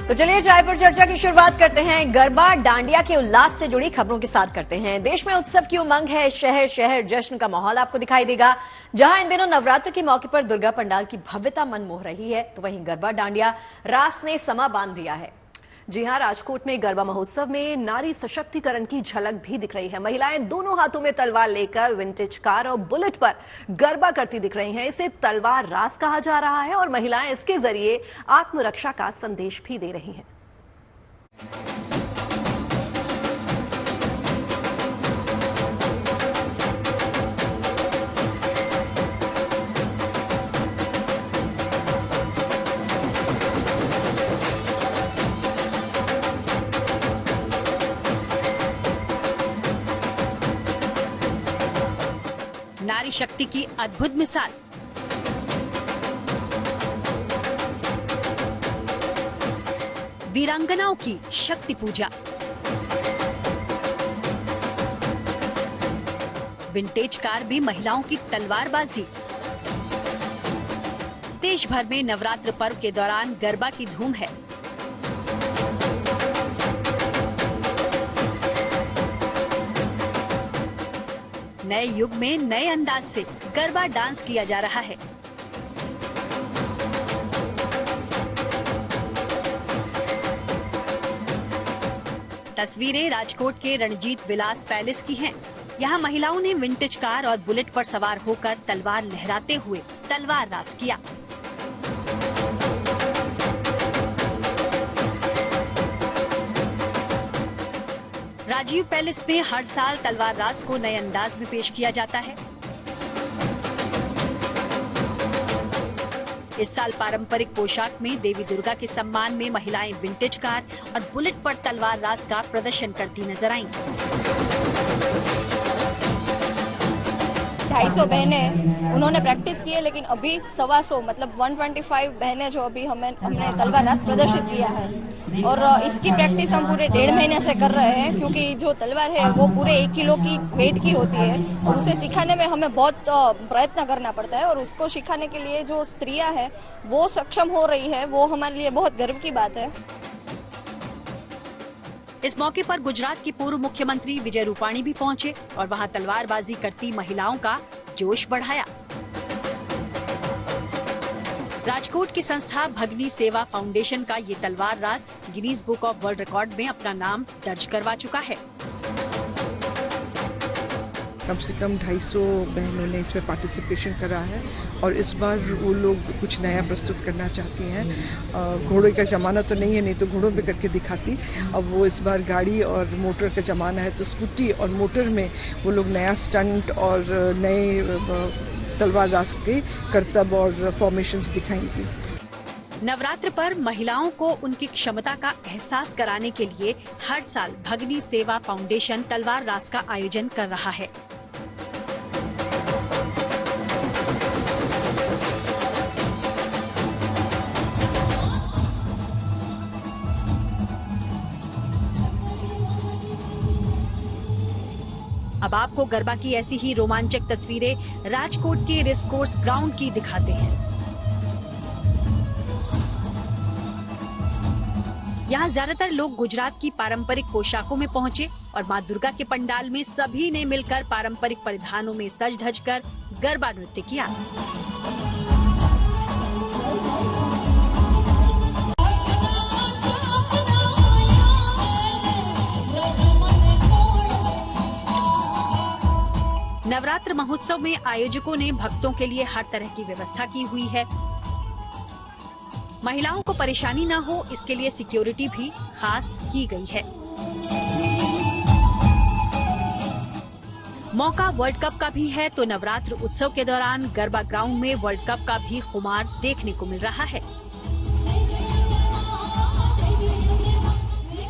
तो चलिए चाय पर चर्चा की शुरुआत करते हैं। गरबा डांडिया के उल्लास से जुड़ी खबरों के साथ करते हैं। देश में उत्सव की उमंग है, शहर शहर जश्न का माहौल आपको दिखाई देगा। जहां इन दिनों नवरात्र के मौके पर दुर्गा पंडाल की भव्यता मन मोह रही है, तो वहीं गरबा डांडिया रास ने समा बांध दिया है। जी हां, राजकोट में गरबा महोत्सव में नारी सशक्तिकरण की झलक भी दिख रही है। महिलाएं दोनों हाथों में तलवार लेकर विंटेज कार और बुलेट पर गरबा करती दिख रही हैं। इसे तलवार रास कहा जा रहा है और महिलाएं इसके जरिए आत्मरक्षा का संदेश भी दे रही हैं। नारी शक्ति की अद्भुत मिसाल। वीरांगनाओं की शक्ति पूजा। विंटेज कार भी महिलाओं की तलवारबाजी। देश भर में नवरात्र पर्व के दौरान गरबा की धूम है। नए युग में नए अंदाज से गरबा डांस किया जा रहा है। तस्वीरें राजकोट के रणजीत विलास पैलेस की हैं। यहाँ महिलाओं ने विंटेज कार और बुलेट पर सवार होकर तलवार लहराते हुए तलवार रास किया। राजीव पैलेस में हर साल तलवार रास को नए अंदाज में पेश किया जाता है। इस साल पारंपरिक पोशाक में देवी दुर्गा के सम्मान में महिलाएं विंटेज कार और बुलेट पर तलवार रास का प्रदर्शन करती नजर आईं। 250 बहनें उन्होंने प्रैक्टिस की है, लेकिन अभी 125 मतलब 125 बहनें जो अभी हमने तलवार रास प्रदर्शित किया है। और इसकी प्रैक्टिस हम पूरे 1.5 महीने से कर रहे हैं, क्योंकि जो तलवार है वो पूरे 1 किलो की वेट की होती है और उसे सिखाने में हमें बहुत प्रयत्न करना पड़ता है। और उसको सिखाने के लिए जो स्त्रियां हैं वो सक्षम हो रही है, वो हमारे लिए बहुत गर्व की बात है। इस मौके पर गुजरात की पूर्व मुख्यमंत्री विजय रूपाणी भी पहुंचे और वहां तलवारबाजी करती महिलाओं का जोश बढ़ाया। राजकोट की संस्था भगनी सेवा फाउंडेशन का ये तलवार रास Guinness book of world record में अपना नाम दर्ज करवा चुका है। कम से कम 250 बहनों ने इसमें पार्टिसिपेशन करा है और इस बार वो लोग कुछ नया प्रस्तुत करना चाहती हैं। घोड़े का ज़माना तो नहीं है, नहीं तो घोड़ों पे करके दिखाती। अब वो इस बार गाड़ी और मोटर का ज़माना है, तो स्कूटी और मोटर में वो लोग नया स्टंट और नए तलवार रास के करतब और फॉर्मेशंस दिखाएंगी। नवरात्र पर महिलाओं को उनकी क्षमता का एहसास कराने के लिए हर साल भगनी सेवा फाउंडेशन तलवार रास का आयोजन कर रहा है। अब आपको गरबा की ऐसी ही रोमांचक तस्वीरें राजकोट के रेस कोर्स ग्राउंड की दिखाते हैं। यहाँ ज्यादातर लोग गुजरात की पारंपरिक पोशाकों में पहुँचे और माँ दुर्गा के पंडाल में सभी ने मिलकर पारंपरिक परिधानों में सज धज कर गरबा नृत्य किया। नवरात्र महोत्सव में आयोजकों ने भक्तों के लिए हर तरह की व्यवस्था की हुई है। महिलाओं को परेशानी न हो, इसके लिए सिक्योरिटी भी खास की गई है। मौका वर्ल्ड कप का भी है, तो नवरात्र उत्सव के दौरान गरबा ग्राउंड में वर्ल्ड कप का भी खुमार देखने को मिल रहा है।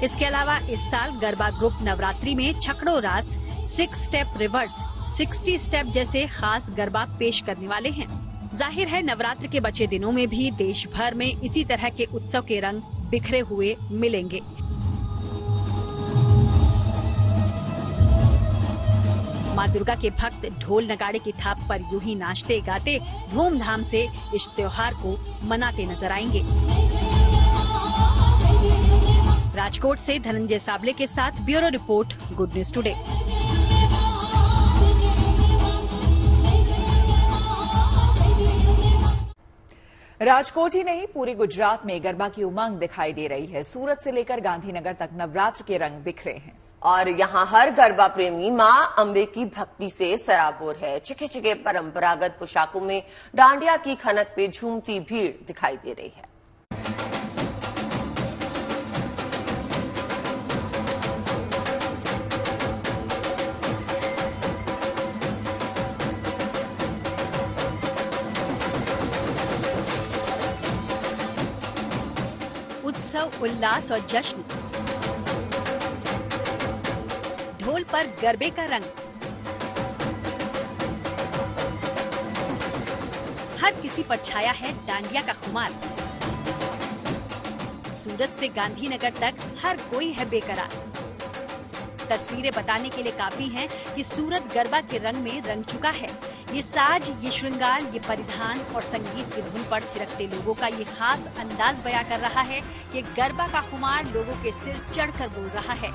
इसके अलावा इस साल गरबा ग्रुप नवरात्रि में छकड़ो रास, 6 स्टेप रिवर्स, 60 स्टेप जैसे खास गरबा पेश करने वाले हैं। जाहिर है नवरात्र के बचे दिनों में भी देश भर में इसी तरह के उत्सव के रंग बिखरे हुए मिलेंगे। माँ दुर्गा के भक्त ढोल नगाड़े की थाप पर यूं ही नाचते गाते धूमधाम से इस त्योहार को मनाते नजर आएंगे। राजकोट से धनंजय साबले के साथ bureau report, good news today. Rajkot ही नहीं, पूरे गुजरात में गरबा की उमंग दिखाई दे रही है। सूरत से लेकर गांधीनगर तक नवरात्र के रंग बिखरे हैं और यहाँ हर गरबा प्रेमी मां अंबे की भक्ति से सराबोर है। चिके चिके परंपरागत पोशाकों में डांडिया की खनक पे झूमती भीड़ दिखाई दे रही है। उत्सव, उल्लास और जश्न, ढोल पर गरबे का रंग, हर किसी पर छाया है डांडिया का खुमार। सूरत से गांधीनगर तक हर कोई है बेकरार। तस्वीरें बताने के लिए काफी हैं कि सूरत गरबा के रंग में रंग चुका है। ये साज, ये श्रृंगार, ये परिधान और संगीत की धुन पर थिरकते लोगों का ये खास अंदाज बयां कर रहा है कि गरबा का खुमार लोगों के सिर चढ़कर बोल रहा है।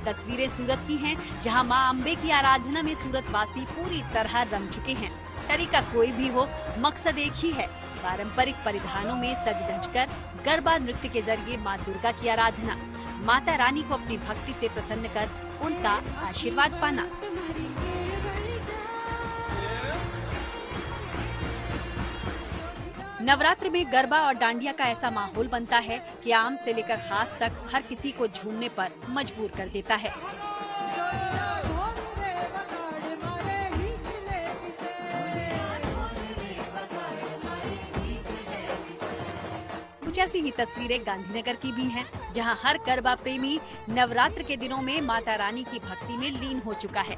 तस्वीरें सूरत की हैं, जहां मां अंबे की आराधना में सूरतवासी पूरी तरह रंग चुके हैं। तरीका कोई भी हो, मकसद एक ही है, पारंपरिक परिधानों में सज धज कर गरबा नृत्य के जरिए मां दुर्गा की आराधना, माता रानी को अपनी भक्ति से प्रसन्न कर उनका आशीर्वाद पाना। नवरात्र में गरबा और डांडिया का ऐसा माहौल बनता है कि आम से लेकर खास तक हर किसी को झूमने पर मजबूर कर देता है। कुछ ऐसी ही तस्वीरें गांधीनगर की भी हैं, जहां हर गरबा प्रेमी नवरात्र के दिनों में माता रानी की भक्ति में लीन हो चुका है।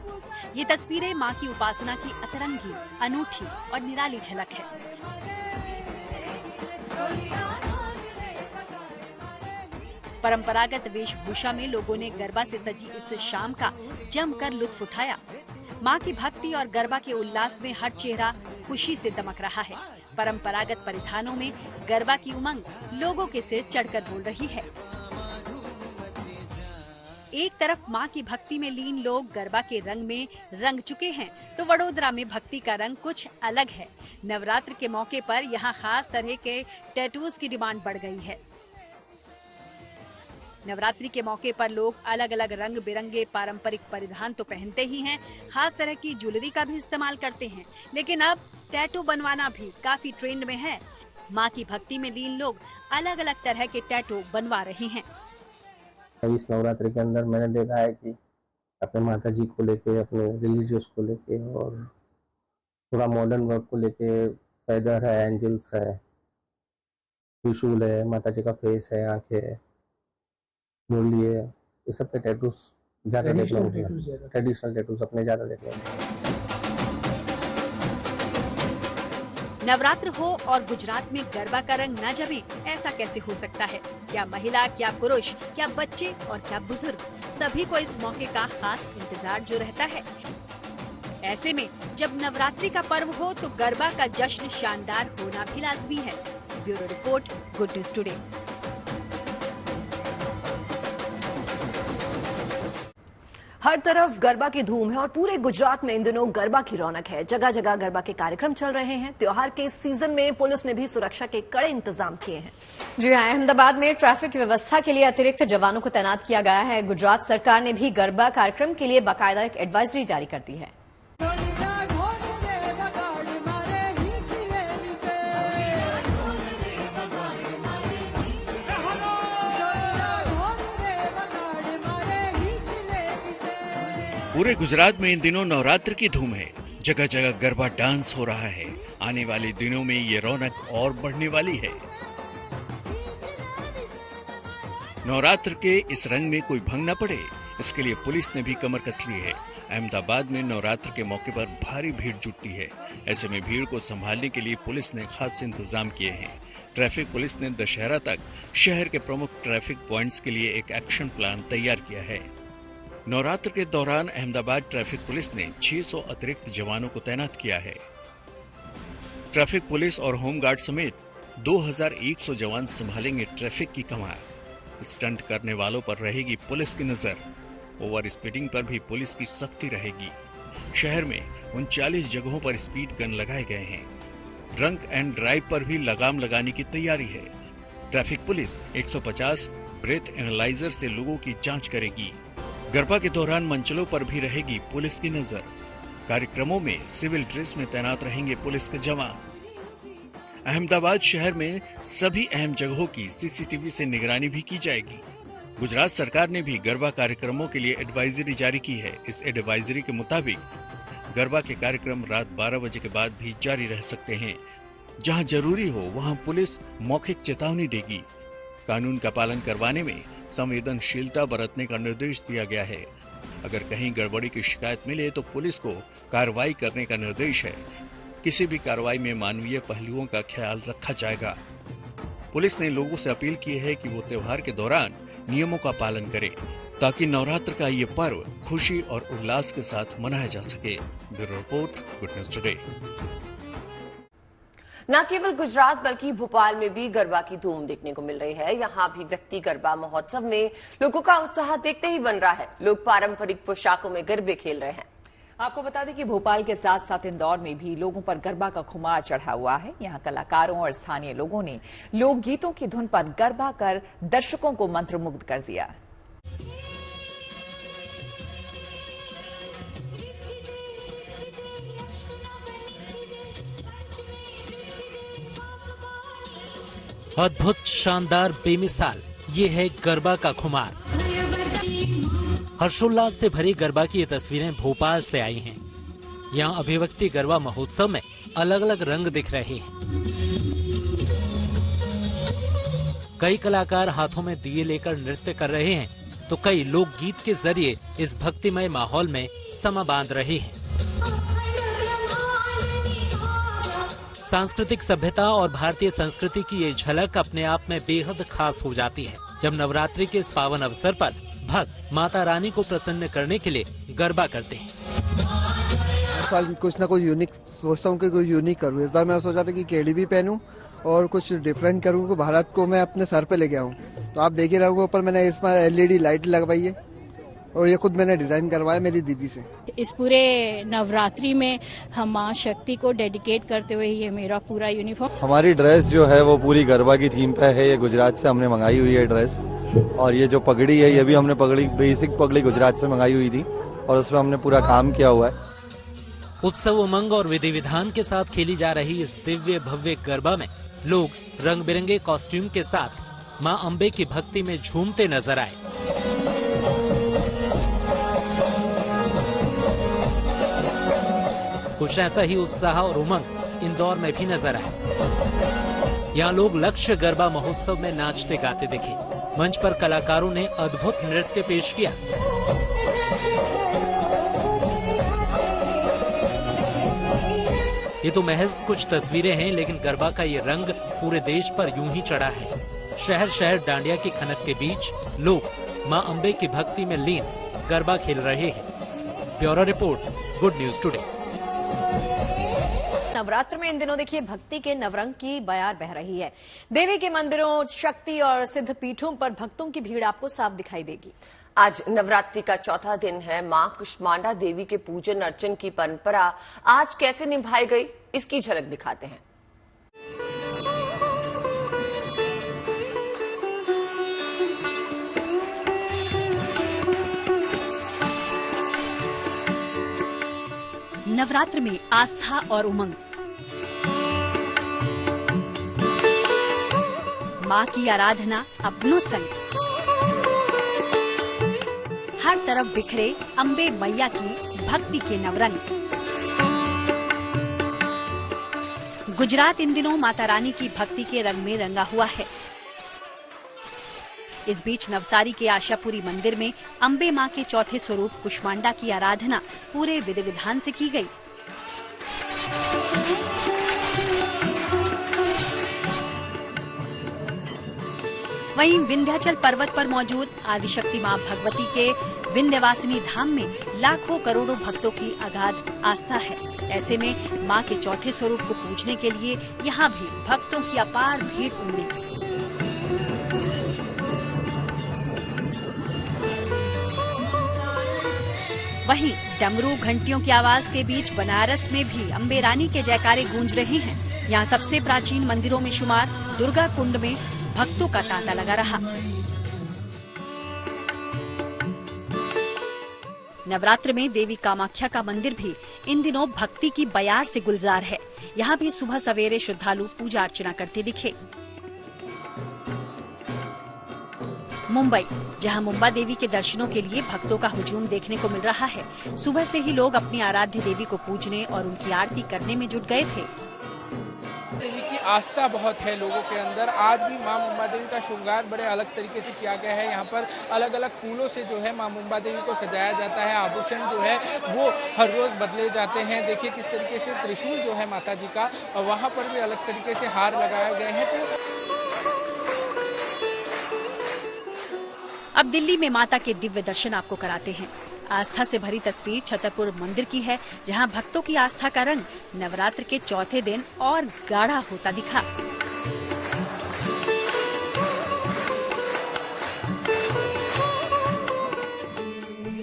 ये तस्वीरें मां की उपासना की अतरंगी, अनूठी और निराली झलक है। परंपरागत वेशभूषा में लोगों ने गरबा से सजी इस शाम का जमकर लुत्फ उठाया। मां की भक्ति और गरबा के उल्लास में हर चेहरा खुशी से दमक रहा है। परंपरागत परिधानों में गरबा की उमंग लोगों के सिर चढ़कर बोल रही है। एक तरफ मां की भक्ति में लीन लोग गरबा के रंग में रंग चुके हैं, तो वडोदरा में भक्ति का रंग कुछ अलग है। नवरात्र के मौके पर यहाँ खास तरह के टैटूज की डिमांड बढ़ गई है। नवरात्रि के मौके पर लोग अलग अलग रंग बिरंगे पारंपरिक परिधान तो पहनते ही हैं, खास तरह की ज्वेलरी का भी इस्तेमाल करते हैं, लेकिन अब टैटू बनवाना भी काफी ट्रेंड में है। मां की भक्ति में लीन लोग अलग अलग तरह के टैटू बनवा रहे हैं। इस नवरात्रि के अंदर मैंने देखा है कि अपने माता जी को लेके, अपने रिलीजियस को लेके और थोड़ा मॉडर्न वर्क को लेके फेदर है, एंजल्स है, त्रिशूल है, माता जी का फेस है, आंखें है, मुरली है, ये सब पे टैटूज ज्यादा देखने को मिलेगा। ट्रेडिशनल टैटूज अपने ज्यादा देखने को मिलेगा। नवरात्र हो और गुजरात में गरबा का रंग न जमे, ऐसा कैसे हो सकता है? क्या महिला, क्या पुरुष, क्या बच्चे और क्या बुजुर्ग, सभी को इस मौके का खास इंतजार जो रहता है। ऐसे में जब नवरात्रि का पर्व हो तो गरबा का जश्न शानदार होना भी लाजमी है। Bureau report, good news today. हर तरफ गरबा की धूम है और पूरे गुजरात में इन दिनों गरबा की रौनक है। जगह जगह गरबा के कार्यक्रम चल रहे हैं। त्योहार के इस सीजन में पुलिस ने भी सुरक्षा के कड़े इंतजाम किए हैं। जी हां, अहमदाबाद में ट्रैफिक व्यवस्था के लिए अतिरिक्त जवानों को तैनात किया गया है। गुजरात सरकार ने भी गरबा कार्यक्रम के लिए बाकायदा एक एडवाइजरी जारी कर दी है। पूरे गुजरात में इन दिनों नवरात्र की धूम है। जगह जगह गरबा डांस हो रहा है। आने वाले दिनों में ये रौनक और बढ़ने वाली है। नवरात्र के इस रंग में कोई भंग न पड़े, इसके लिए पुलिस ने भी कमर कस ली है। अहमदाबाद में नवरात्र के मौके पर भारी भीड़ जुटती है। ऐसे में भीड़ को संभालने के लिए पुलिस ने खास इंतजाम किए हैं। ट्रैफिक पुलिस ने दशहरा तक शहर के प्रमुख ट्रैफिक पॉइंट्स के लिए एक एक्शन प्लान तैयार किया है। नवरात्र के दौरान अहमदाबाद ट्रैफिक पुलिस ने 600 अतिरिक्त जवानों को तैनात किया है। ट्रैफिक पुलिस और होमगार्ड समेत 2100 जवान संभालेंगे ट्रैफिक की कमान। स्टंट करने वालों पर रहेगी पुलिस की नजर। ओवर स्पीडिंग पर भी पुलिस की सख्ती रहेगी। शहर में 39 जगहों पर स्पीड गन लगाए गए हैं। ड्रंक एंड ड्राइव पर भी लगाम लगाने की तैयारी है। ट्रैफिक पुलिस 150 ब्रेथ एनालाइजर से लोगों की जांच करेगी। गरबा के दौरान मंचलों पर भी रहेगी पुलिस की नजर। कार्यक्रमों में सिविल ड्रेस में तैनात रहेंगे पुलिस के जवान। अहमदाबाद शहर में सभी अहम जगहों की सीसीटीवी से निगरानी भी की जाएगी। गुजरात सरकार ने भी गरबा कार्यक्रमों के लिए एडवाइजरी जारी की है। इस एडवाइजरी के मुताबिक गरबा के कार्यक्रम रात 12 बजे के बाद भी जारी रह सकते हैं। जहां जरूरी हो वहां पुलिस मौखिक चेतावनी देगी। कानून का पालन करवाने में संवेदनशीलता बरतने का निर्देश दिया गया है। अगर कहीं गड़बड़ी की शिकायत मिले तो पुलिस को कार्रवाई करने का निर्देश है। किसी भी कार्रवाई में मानवीय पहलुओं का ख्याल रखा जाएगा। पुलिस ने लोगों से अपील की है कि वो त्योहार के दौरान नियमों का पालन करें ताकि नवरात्र का ये पर्व खुशी और उल्लास के साथ मनाया जा सके। Bureau report, good news today. न केवल गुजरात बल्कि भोपाल में भी गरबा की धूम देखने को मिल रही है। यहाँ भी व्यक्ति गरबा महोत्सव में लोगों का उत्साह देखते ही बन रहा है। लोग पारंपरिक पोशाकों में गरबे खेल रहे हैं। आपको बता दें कि भोपाल के साथ साथ इंदौर में भी लोगों पर गरबा का खुमार चढ़ा हुआ है। यहाँ कलाकारों और स्थानीय लोगों ने लोकगीतों की धुन पर गरबा कर दर्शकों को मंत्रमुग्ध कर दिया। अद्भुत, शानदार, बेमिसाल, ये है गरबा का खुमार। हर्षोल्लास से भरी गरबा की ये तस्वीरें भोपाल से आई हैं। यहाँ अभिव्यक्ति गरबा महोत्सव में अलग अलग रंग दिख रहे हैं। कई कलाकार हाथों में दिए लेकर नृत्य कर रहे हैं तो कई लोकगीत के जरिए इस भक्तिमय माहौल में समा बांध रहे हैं। सांस्कृतिक सभ्यता और भारतीय संस्कृति की ये झलक अपने आप में बेहद खास हो जाती है जब नवरात्रि के इस पावन अवसर पर भक्त माता रानी को प्रसन्न करने के लिए गरबा करते हैं। हर साल कुछ ना कुछ यूनिक सोचता हूँ कि कुछ यूनिक करूँ। इस बार मैंने सोचा था कि केड़ी भी पहनूं और कुछ डिफरेंट करूँ। भारत को मैं अपने सर पे लेके आऊँ। तो आप देख ही रहोगे ऊपर मैंने इस बार LED लाइट लगवाई है और ये खुद मैंने डिजाइन करवाया मेरी दीदी से। इस पूरे नवरात्रि में हम माँ शक्ति को डेडिकेट करते हुए ये मेरा पूरा यूनिफॉर्म। हमारी ड्रेस जो है वो पूरी गरबा की थीम पे है। ये गुजरात से हमने मंगाई हुई है ड्रेस। और ये जो पगड़ी है ये भी हमने बेसिक पगड़ी गुजरात से मंगाई हुई थी और उसमें हमने पूरा काम किया हुआ है। उत्सव उमंग और विधि विधान के साथ खेली जा रही इस दिव्य भव्य गरबा में लोग रंग बिरंगे कॉस्ट्यूम के साथ माँ अम्बे की भक्ति में झूमते नजर आए। कुछ ऐसा ही उत्साह और उमंग इंदौर में भी नजर आया। यहाँ लोग लक्ष्य गरबा महोत्सव में नाचते गाते दिखे। मंच पर कलाकारों ने अद्भुत नृत्य पेश किया। ये तो महज कुछ तस्वीरें हैं, लेकिन गरबा का ये रंग पूरे देश पर यूं ही चढ़ा है। शहर शहर डांडिया की खनक के बीच लोग मां अम्बे की भक्ति में लीन गरबा खेल रहे हैं। Bureau report, good news today. Navratra में इन दिनों देखिए भक्ति के नवरंग की बयार बह रही है। देवी के मंदिरों, शक्ति और सिद्ध पीठों पर भक्तों की भीड़ आपको साफ दिखाई देगी। आज नवरात्रि का चौथा दिन है। मां कुष्मांडा देवी के पूजन अर्चन की परंपरा आज कैसे निभाई गई, इसकी झलक दिखाते हैं। नवरात्र में आस्था और उमंग, माँ की आराधना अपनों संग, हर तरफ बिखरे अम्बे मैया की भक्ति के नवरंग। गुजरात इन दिनों माता रानी की भक्ति के रंग में रंगा हुआ है। इस बीच नवसारी के आशापुरी मंदिर में अम्बे मां के चौथे स्वरूप कुष्मांडा की आराधना पूरे विधि विधान से की गई। वहीं विंध्याचल पर्वत पर मौजूद आदिशक्ति मां भगवती के विंध्यवासिनी धाम में लाखों करोड़ों भक्तों की अगाध आस्था है। ऐसे में मां के चौथे स्वरूप को पूजने के लिए यहाँ भी भक्तों की अपार भीड़ उमड़ी। वहीं डमरू घंटियों की आवाज के बीच बनारस में भी अम्बे रानी के जयकारे गूंज रहे हैं। यहाँ सबसे प्राचीन मंदिरों में शुमार दुर्गा कुंड में भक्तों का तांता लगा रहा। नवरात्र में देवी कामाख्या का मंदिर भी इन दिनों भक्ति की बयार से गुलजार है। यहाँ भी सुबह सवेरे श्रद्धालु पूजा अर्चना करते दिखे। मुंबई, जहां मुंबा देवी के दर्शनों के लिए भक्तों का हुजूम देखने को मिल रहा है। सुबह से ही लोग अपनी आराध्य देवी को पूजने और उनकी आरती करने में जुट गए थे। देवी की आस्था बहुत है लोगों के अंदर। आज भी मां मुंबा देवी का श्रृंगार बड़े अलग तरीके से किया गया है। यहाँ पर अलग अलग फूलों से जो है मां मुंबा देवी को सजाया जाता है। आभूषण जो है वो हर रोज बदले जाते हैं। देखिए किस तरीके से त्रिशूल जो है माता जी का, वहाँ पर भी अलग तरीके से हार लगाए गए हैं। अब दिल्ली में माता के दिव्य दर्शन आपको कराते हैं। आस्था से भरी तस्वीर छतरपुर मंदिर की है, जहां भक्तों की आस्था का रंग नवरात्र के चौथे दिन और गाढ़ा होता दिखा।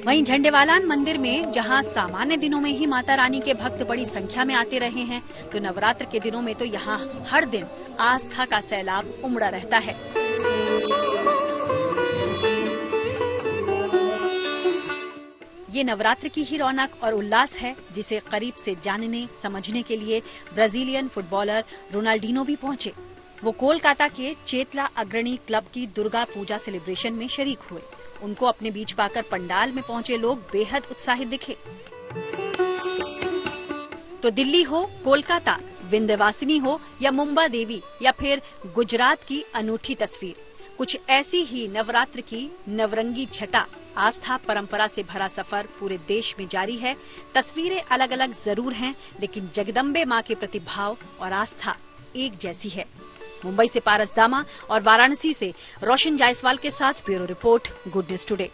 वहीं झंडेवालान मंदिर में जहां सामान्य दिनों में ही माता रानी के भक्त बड़ी संख्या में आते रहे हैं, तो नवरात्र के दिनों में तो यहां हर दिन आस्था का सैलाब उमड़ा रहता है। ये नवरात्र की ही रौनक और उल्लास है, जिसे करीब से जानने समझने के लिए ब्राजीलियन फुटबॉलर रोनाल्डिनो भी पहुंचे। वो कोलकाता के चेतला अग्रणी क्लब की दुर्गा पूजा सेलिब्रेशन में शरीक हुए। उनको अपने बीच पाकर पंडाल में पहुंचे लोग बेहद उत्साहित दिखे। तो दिल्ली हो, कोलकाता, विंध्यवासिनी हो या मुंबा देवी या फिर गुजरात की अनूठी तस्वीर, कुछ ऐसी ही नवरात्र की नवरंगी छटा आस्था परंपरा से भरा सफर पूरे देश में जारी है। तस्वीरें अलग अलग जरूर हैं, लेकिन जगदम्बे मां के प्रति भाव और आस्था एक जैसी है। मुंबई से पारस दामा और वाराणसी से रोशन जायसवाल के साथ bureau report, good news today.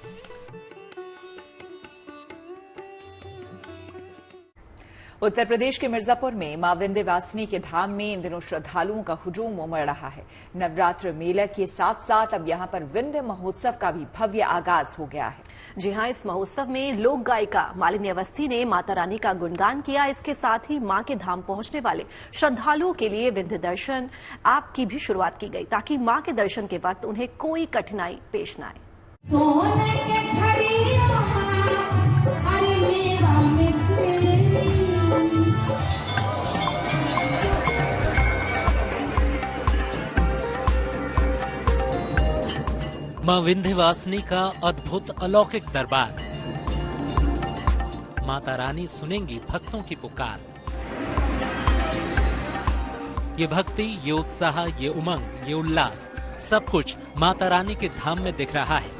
Uttar Pradesh के मिर्जापुर में मां विंध्यवासिनी के धाम में इन दिनों श्रद्धालुओं का हुजूम उमड़ रहा है। नवरात्र मेला के साथ साथ अब यहां पर विंध्य महोत्सव का भी भव्य आगाज हो गया है। जी हां, इस महोत्सव में लोक गायिका मालिनी अवस्थी ने माता रानी का गुणगान किया। इसके साथ ही मां के धाम पहुंचने वाले श्रद्धालुओं के लिए विंध्य दर्शन ऐप की भी शुरुआत की गई, ताकि मां के दर्शन के वक्त उन्हें कोई कठिनाई पेश न आए। मां विंध्यवासिनी का अद्भुत अलौकिक दरबार। माता रानी सुनेंगी भक्तों की पुकार। ये भक्ति, ये उत्साह, ये उमंग, ये उल्लास, सब कुछ माता रानी के धाम में दिख रहा है।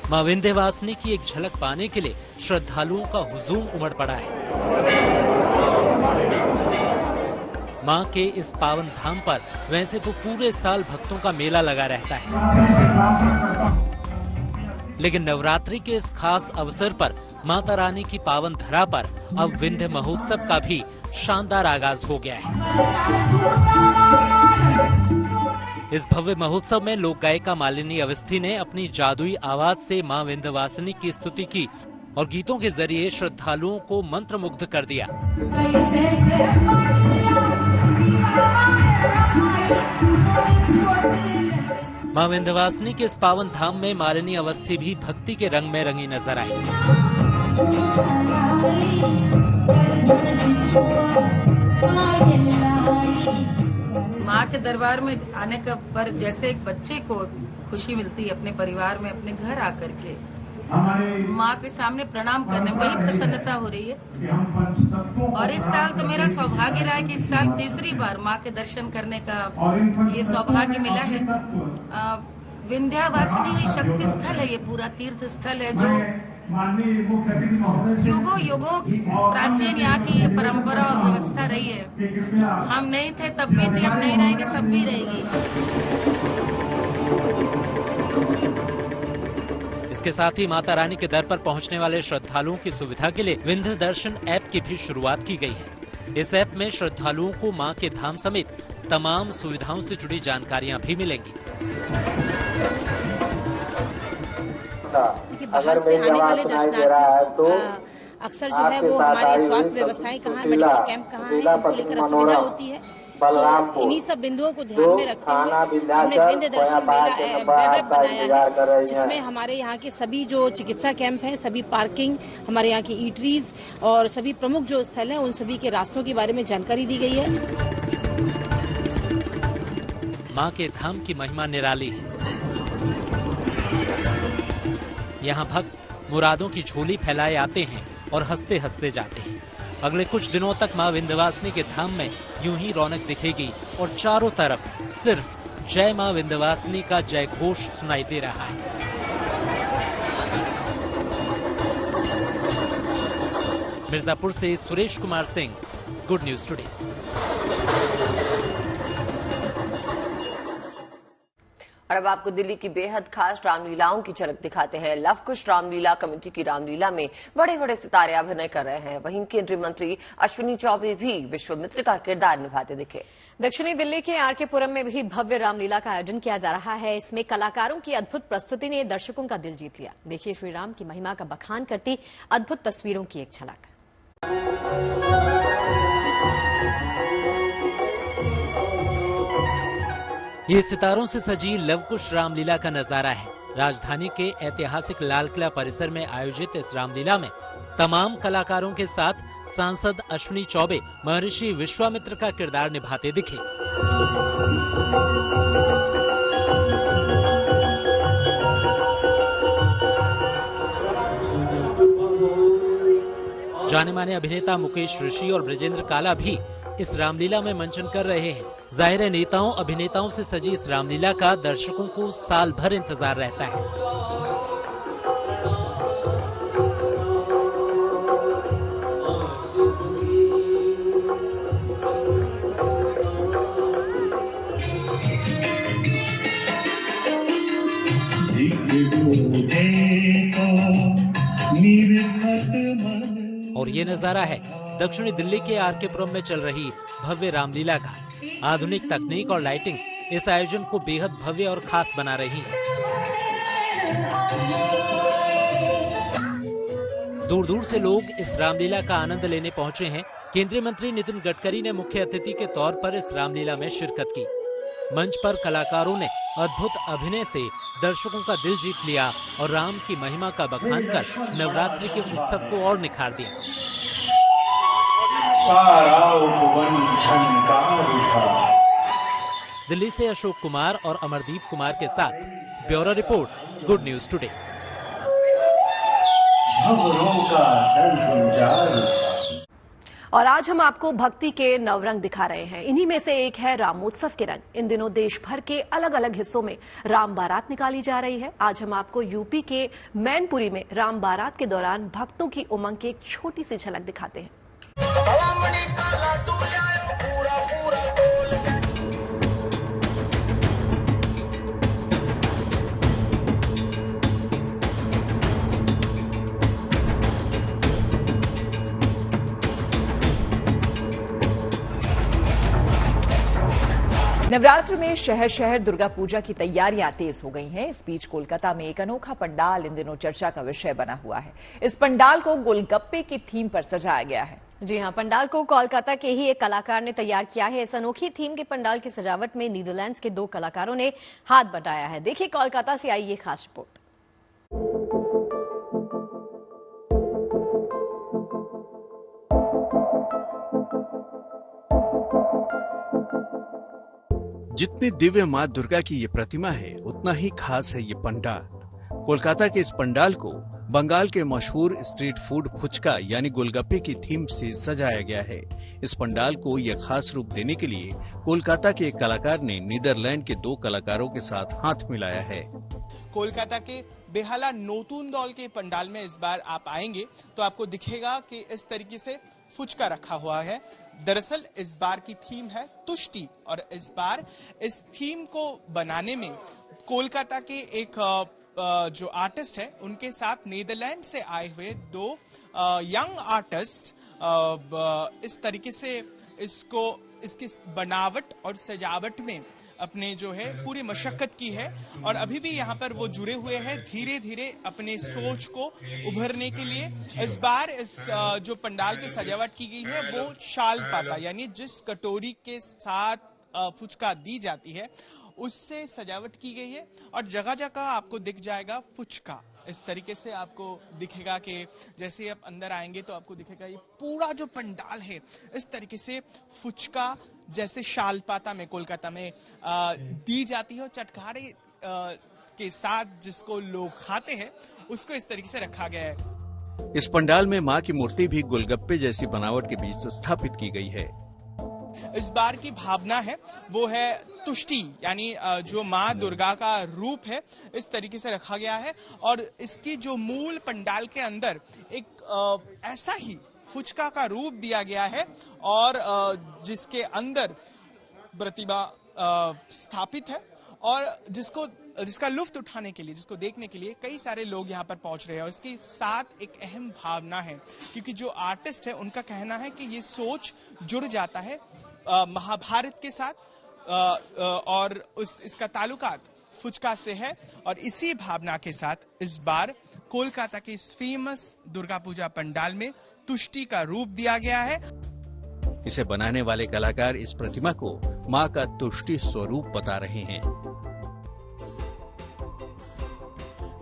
मां विंध्यवासिनी की एक झलक पाने के लिए श्रद्धालुओं का हुजूम उमड़ पड़ा है। मां के इस पावन धाम पर वैसे तो पूरे साल भक्तों का मेला लगा रहता है, लेकिन नवरात्रि के इस खास अवसर पर माता रानी की पावन धरा पर अब विंध्य महोत्सव का भी शानदार आगाज हो गया है। इस भव्य महोत्सव में लोक गायिका मालिनी अवस्थी ने अपनी जादुई आवाज से मां विंध्यवासिनी की स्तुति की और गीतों के जरिए श्रद्धालुओं को मंत्रमुग्ध कर दिया। मां विंध्यवासिनी के इस पावन धाम में मालिनी अवस्थी भी भक्ति के रंग में रंगी नजर आई। माँ के दरबार में आने का पर जैसे एक बच्चे को खुशी मिलती है अपने परिवार में, अपने घर आकर के माँ के सामने प्रणाम करने, वही प्रसन्नता हो रही है। और इस साल तो मेरा सौभाग्य रहा है कि इस साल तीसरी बार माँ के दर्शन करने का ये सौभाग्य मिला है। विंध्यावासिनी शक्ति स्थल है, ये पूरा तीर्थ स्थल है जो युगों प्राचीन यहाँ की ये परंपरा और व्यवस्था रही है। हम नहीं थे तब भी थी, हम नहीं रहेंगे तब भी रहेगी। इसके साथ ही माता रानी के दर पर पहुंचने वाले श्रद्धालुओं की सुविधा के लिए विंध्य दर्शन ऐप की भी शुरुआत की गई है। इस ऐप में श्रद्धालुओं को मां के धाम समेत तमाम सुविधाओं से जुड़ी जानकारियां भी मिलेंगी। देखिए, बाहर से आने वाले दर्शनार्थियों को अक्सर जो है वो हमारी स्वास्थ्य व्यवस्थाएं कहाँ है, मेडिकल कैंप कहाँ है, इनको लेकर असुविधा होती है। तो इन्हीं सब बिंदुओं को ध्यान में रखते हुए हमने विंध्य दर्शन मेला वेब बनाया है, जिसमें हमारे यहाँ के सभी जो चिकित्सा कैंप हैं, सभी पार्किंग, हमारे यहाँ की ईटरीज और सभी प्रमुख जो स्थल हैं, उन सभी के रास्तों के बारे में जानकारी दी गई है। मां के धाम की महिमा निराली है। यहाँ भक्त मुरादों की झोली फैलाए आते हैं और हंसते हंसते जाते हैं। अगले कुछ दिनों तक मां विंध्यवासिनी के धाम में यूं ही रौनक दिखेगी और चारों तरफ सिर्फ जय मां विंध्यवासिनी का जय घोष सुनाई दे रहा है। मिर्जापुर से Suresh Kumar Singh, good news today. और अब आपको दिल्ली की बेहद खास रामलीलाओं की झलक दिखाते हैं। लव कुश रामलीला कमेटी की रामलीला में बड़े बड़े सितारे अभिनय कर रहे हैं। वहीं केंद्रीय मंत्री अश्विनी चौबे भी विश्वामित्र का किरदार निभाते दिखे। दक्षिणी दिल्ली के आरके पुरम में भी भव्य रामलीला का आयोजन किया जा रहा है। इसमें कलाकारों की अद्भुत प्रस्तुति ने दर्शकों का दिल जीत लिया। देखिए श्री राम की महिमा का बखान करती अद्भुत तस्वीरों की एक झलक। ये सितारों से सजी लवकुश रामलीला का नजारा है। राजधानी के ऐतिहासिक लाल किला परिसर में आयोजित इस रामलीला में तमाम कलाकारों के साथ सांसद अश्विनी चौबे महर्षि विश्वामित्र का किरदार निभाते दिखे। जाने माने अभिनेता मुकेश ऋषि और ब्रजेंद्र काला भी इस रामलीला में मंचन कर रहे हैं। जाहिर है नेताओं अभिनेताओं से सजी इस रामलीला का दर्शकों को साल भर इंतजार रहता है। और ये नजारा है दक्षिणी दिल्ली के आरके पुरम में चल रही भव्य रामलीला का। आधुनिक तकनीक और लाइटिंग इस आयोजन को बेहद भव्य और खास बना रही है। दूर दूर से लोग इस रामलीला का आनंद लेने पहुंचे हैं। केंद्रीय मंत्री नितिन गडकरी ने मुख्य अतिथि के तौर पर इस रामलीला में शिरकत की। मंच पर कलाकारों ने अद्भुत अभिनय से दर्शकों का दिल जीत लिया और राम की महिमा का बखान कर नवरात्रि के उत्सव को और निखार दिया। दिल्ली से अशोक कुमार और अमरदीप कुमार के साथ bureau report, good news today. और आज हम आपको भक्ति के नवरंग दिखा रहे हैं। इन्हीं में से एक है रामोत्सव के रंग। इन दिनों देश भर के अलग अलग हिस्सों में राम बारात निकाली जा रही है। आज हम आपको यूपी के मैनपुरी में राम बारात के दौरान भक्तों की उमंग की एक छोटी सी झलक दिखाते हैं। नवरात्र में शहर शहर दुर्गा पूजा की तैयारियां तेज हो गई हैं। इस बीच कोलकाता में एक अनोखा पंडाल इन दिनों चर्चा का विषय बना हुआ है। इस पंडाल को गोलगप्पे की थीम पर सजाया गया है। जी हां, पंडाल को कोलकाता के ही एक कलाकार ने तैयार किया है। इस अनोखी थीम के पंडाल की सजावट में नीदरलैंड्स के 2 कलाकारों ने हाथ बटाया है। देखिए कोलकाता से आई ये खास रिपोर्ट। जितनी दिव्य मां दुर्गा की ये प्रतिमा है, उतना ही खास है ये पंडाल। कोलकाता के इस पंडाल को बंगाल के मशहूर स्ट्रीट फूड फुचका यानी गोलगप्पे की थीम से सजाया गया है। इस पंडाल को यह खास रूप देने के लिए कोलकाता के एक कलाकार ने नीदरलैंड के 2 कलाकारों के साथ हाथ मिलाया है। कोलकाता के बेहाला नोतून दौल के पंडाल में इस बार आप आएंगे तो आपको दिखेगा कि इस तरीके से फुचका रखा हुआ है। दरअसल इस बार की थीम है तुष्टि, और इस बार इस थीम को बनाने में कोलकाता के एक जो आर्टिस्ट है उनके साथ नीदरलैंड से आए हुए 2 यंग आर्टिस्ट इस तरीके से इसकी बनावट और सजावट में अपने जो है पूरी मशक्कत की है, और अभी भी यहाँ पर वो जुड़े हुए हैं धीरे धीरे अपने सोच को उभरने के लिए। इस बार इस जो पंडाल की सजावट की गई है वो शाल पाता यानी जिस कटोरी के साथ फुचका दी जाती है उससे सजावट की गई है, और जगह जगह आपको दिख जाएगा फुचका। इस तरीके से आपको दिखेगा कि जैसे आप अंदर आएंगे तो आपको दिखेगा ये पूरा जो पंडाल है इस तरीके से फुचका जैसे शालपाता में कोलकाता में दी जाती है, और चटखारे के साथ जिसको लोग खाते हैं उसको इस तरीके से रखा गया है। इस पंडाल में मां की मूर्ति भी गोलगप्पे जैसी बनावट के बीच स्थापित की गई है। इस बार की भावना है वो है तुष्टि, यानी जो माँ दुर्गा का रूप है इस तरीके से रखा गया है, और इसकी जो मूल पंडाल के अंदर एक ऐसा ही फुचका का रूप दिया गया है, और जिसके अंदर प्रतिमा स्थापित है, और जिसका लुफ्त उठाने के लिए, जिसको देखने के लिए कई सारे लोग यहाँ पर पहुंच रहे हैं। और इसके साथ एक अहम भावना है क्योंकि जो आर्टिस्ट है उनका कहना है कि ये सोच जुड़ जाता है महाभारत के साथ, और इसका ताल्लुकात फुचका से है, और इसी भावना के साथ इस बार कोलकाता के इस फेमस दुर्गा पूजा पंडाल में तुष्टि का रूप दिया गया है। इसे बनाने वाले कलाकार इस प्रतिमा को मां का तुष्टि स्वरूप बता रहे हैं।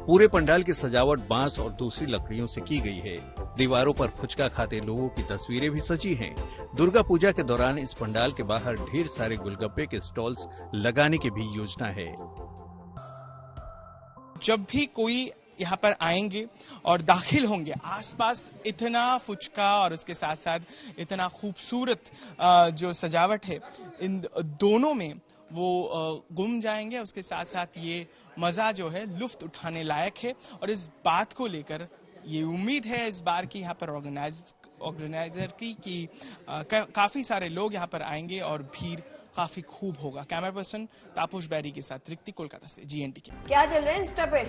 पूरे पंडाल की सजावट बांस और दूसरी लकड़ियों से की गई है। दीवारों पर फुचका खाते लोगों की तस्वीरें भी सजी हैं। दुर्गा पूजा के दौरान इस पंडाल के बाहर ढेर सारे गोलगप्पे के स्टॉल्स लगाने की भी योजना है। जब भी कोई यहाँ पर आएंगे और दाखिल होंगे, आसपास इतना फुचका और उसके साथ साथ इतना खूबसूरत जो सजावट है इन दोनों में वो गुम जाएंगे। उसके साथ साथ ये मजा जो है लुफ्त उठाने लायक है, और इस बात को लेकर ये उम्मीद है इस बार की यहाँ पर ऑर्गेनाइजर की काफी सारे लोग यहाँ पर आएंगे और भीड़ काफी खूब होगा। कैमरा पर्सन तापुश बैरी के साथ रिक्ति, कोलकाता से GNT के। क्या चल रहा है इंस्टा पे?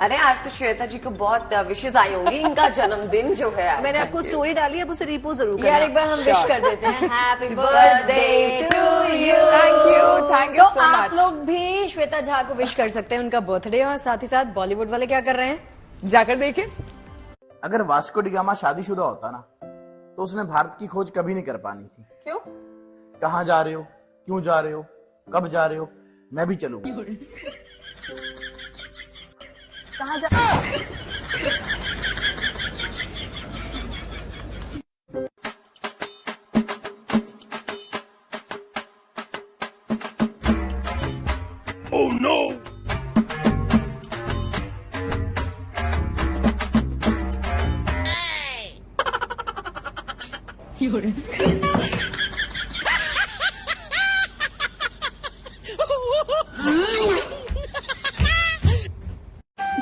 अरे आज तो श्वेता जी को बहुत विशेष आई होंगी, इनका जन्मदिन जो है। मैंने आपको स्टोरी डाली है, उसे रिपोस्ट जरूर करना। यार एक बार हम विश कर देते हैं। Happy birthday to you. Thank you तो आप लोग भी श्वेता झा को विश कर सकते हैं उनका बर्थडे, और साथ ही साथ बॉलीवुड वाले क्या कर रहे हैं जाकर देखें। अगर वास्को डी गामा शादीशुदा होता ना तो उसने भारत की खोज कभी नहीं कर पानी थी। क्यों? कहाँ जा रहे हो, क्यों जा रहे हो, कब जा रहे हो, मैं भी चलूंगा। कहाँ जा Oh no!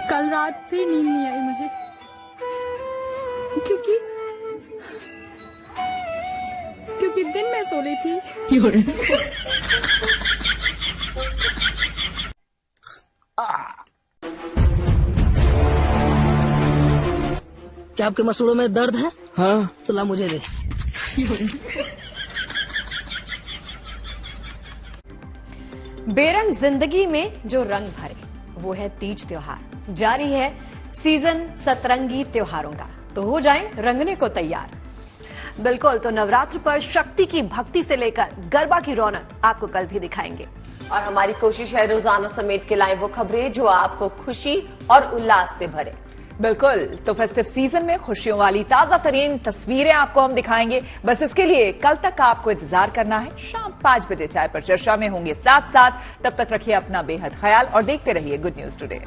कल रात फिर नींद नहीं आई मुझे, क्योंकि दिन में सो रही थी। क्या आपके मसूड़ों में दर्द है? हाँ। तो ला मुझे दे। बेरंग जिंदगी में जो रंग भरे वो है तीज त्योहार। जारी है सीजन सतरंगी त्योहारों का, तो हो जाएं रंगने को तैयार। बिल्कुल, तो नवरात्र पर शक्ति की भक्ति से लेकर गरबा की रौनक आपको कल भी दिखाएंगे, और हमारी कोशिश है रोजाना समेट के लाएं वो खबरें जो आपको खुशी और उल्लास से भरे। बिल्कुल, तो फेस्टिव सीजन में खुशियों वाली ताजा तरीन तस्वीरें आपको हम दिखाएंगे। बस इसके लिए कल तक आपको इंतजार करना है। शाम 5 बजे चाय पर चर्चा में होंगे साथ साथ। तब तक रखिए अपना बेहद ख्याल और देखते रहिए गुड न्यूज टुडे।